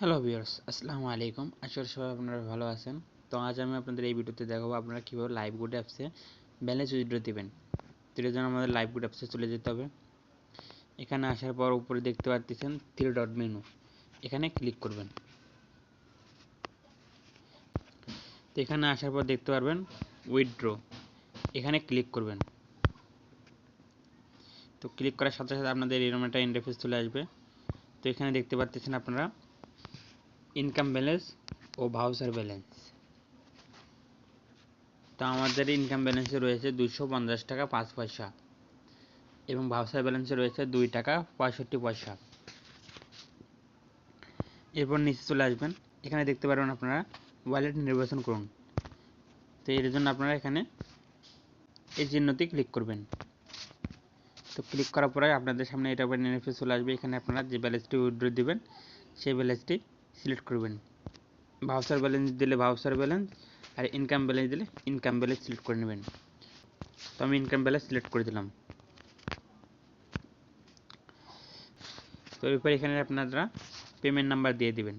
Hello viewers, আসসালামু আলাইকুম। আশা করি সবাই আপনারা ভালো আছেন। তো আজ আমি আপনাদের এই ভিডিওতে দেখাবো আপনারা কীভাবে লাইভগুড অ্যাপসে ব্যালেন্স উইথড্র দিবেন। তো এর জন্য আমাদের লাইভগুড অ্যাপসে চলে যেতে হবে। এখানে আসার পর উপরে দেখতে পাচ্ছেন থ্রি ডট মেনু, এখানে ক্লিক করবেন। তো এখানে আসার পর দেখতে পারবেন উইথড্র, এখানে ক্লিক করবেন। তো ক্লিক করার সাথে সাথে আপনাদের এরকম একটা ইন্টারফেস চলে আসবে। তো এখানে দেখতে পাচ্ছেন আপনারা ইনকাম ব্যালেন্স ও ভাউচার ব্যালেন্স। তো আমাদের ইনকাম ব্যালেন্সে রয়েছে 250 টাকা 5 পয়সা এবং ভাউচার ব্যালেন্সে রয়েছে 2 টাকা 65 পয়সা। এরপর নিচে চলে আসবেন, এখানে দেখতে পারবেন আপনারা ওয়ালেট নির্বাচন করুন। তো এর জন্য আপনারা এখানে এই চিহ্নটি ক্লিক করবেন। তো ক্লিক করার পরে আপনাদের সামনে এটা ইন্টারফেস চলে আসবে। এখানে আপনারা যে ব্যালেন্সটি উইথড্র দিবেন সেই ব্যালেন্সটি সিলেক্ট করবেন। ভাউচার ব্যালেন্স দিলে ভাউচার ব্যালেন্স, আর ইনকাম ব্যালেন্স দিলে ইনকাম ব্যালেন্স সিলেক্ট করে নেবেন। তো আমি ইনকাম ব্যালেন্স সিলেক্ট করে দিলাম। তো এরপর এখানে আপনারা পেমেন্ট নাম্বার দিয়ে দিবেন।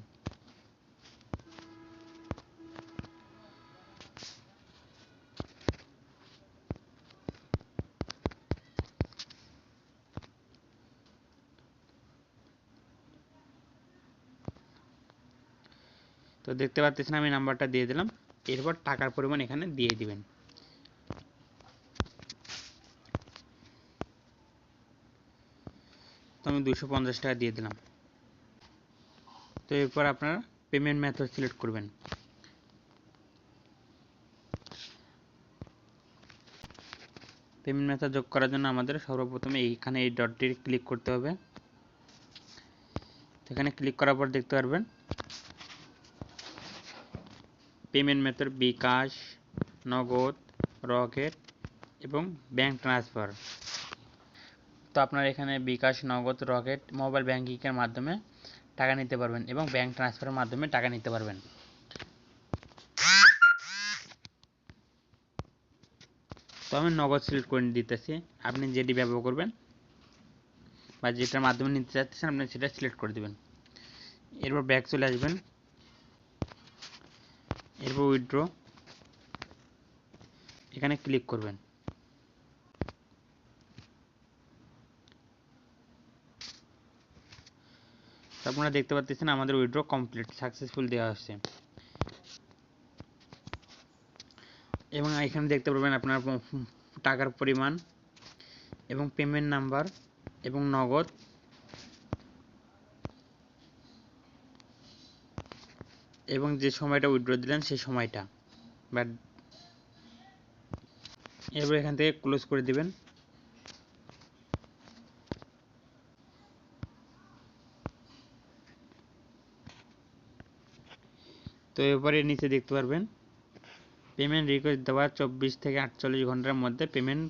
তো দেখতে পাচ্ছেন আমি নাম্বারটা দিয়ে দিলাম। এরপর টাকার পরিমাণ এখানে দিয়ে দিবেন। তো আমি 250 টাকা দিয়ে দিলাম। তো এরপর আপনারা পেমেন্ট মেথড সিলেক্ট করবেন। পেমেন্ট মেথড যোগ করার জন্য আমাদের সর্বপ্রথমে এইখানে এই ডটটি ক্লিক করতে হবে। তো এখানে ক্লিক করার পর দেখতে পারবেন পেমেন্ট মেথড বিকাশ, নগদ, রকেট এবং ব্যাংক ট্রান্সফার। তো আপনারা এখানে বিকাশ, নগদ, রকেট, মোবাইল ব্যাংকিংয়ের মাধ্যমে টাকা নিতে পারবেন এবং ব্যাংক ট্রান্সফারের মাধ্যমে টাকা নিতে পারবেন। তো আমি নগদ সিলেক্ট করে দিতেছি। আপনি যেটি ব্যবহার করবেন বা যেটার মাধ্যমে নিতে চাচ্ছেন আপনি সেটা সিলেক্ট করে দেবেন। এরপর ব্যাক চলে আসবেন, এরপর উইথড্র, এখানে ক্লিক করবেন। তো আপনারা দেখতে পাচ্ছেন আমাদের উইথড্র কমপ্লিট, সাকসেসফুল দেওয়া হচ্ছে। এবং এখানে দেখতে পারবেন আপনার টাকার পরিমাণ এবং পেমেন্ট নাম্বার এবং নগদ এবং যে সময়টা উইথড্র দিলেন সেই সময়টা। বাট এরপর এখান থেকে ক্লোজ করে দিবেন। তো এরপরে নিচে দেখতে পারবেন পেমেন্ট রিকোয়েস্ট দেওয়ার 24 থেকে 48 ঘন্টার মধ্যে পেমেন্ট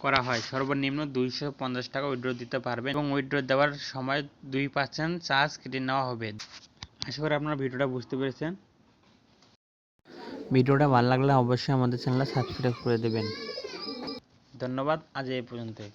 করা হয়। সর্বনিম্ন 250 টাকা উইথড্র দিতে পারবেন এবং উইথড্র দেওয়ার সময় 2% চার্জ কেটে নেওয়া হবে। আশা করি আপনারা ভিডিওটা বুঝতে পেরেছেন। ভিডিওটা ভালো লাগলে অবশ্যই আমাদের চ্যানেলটা সাবস্ক্রাইব করে দেবেন। ধন্যবাদ, আজ এই পর্যন্তই।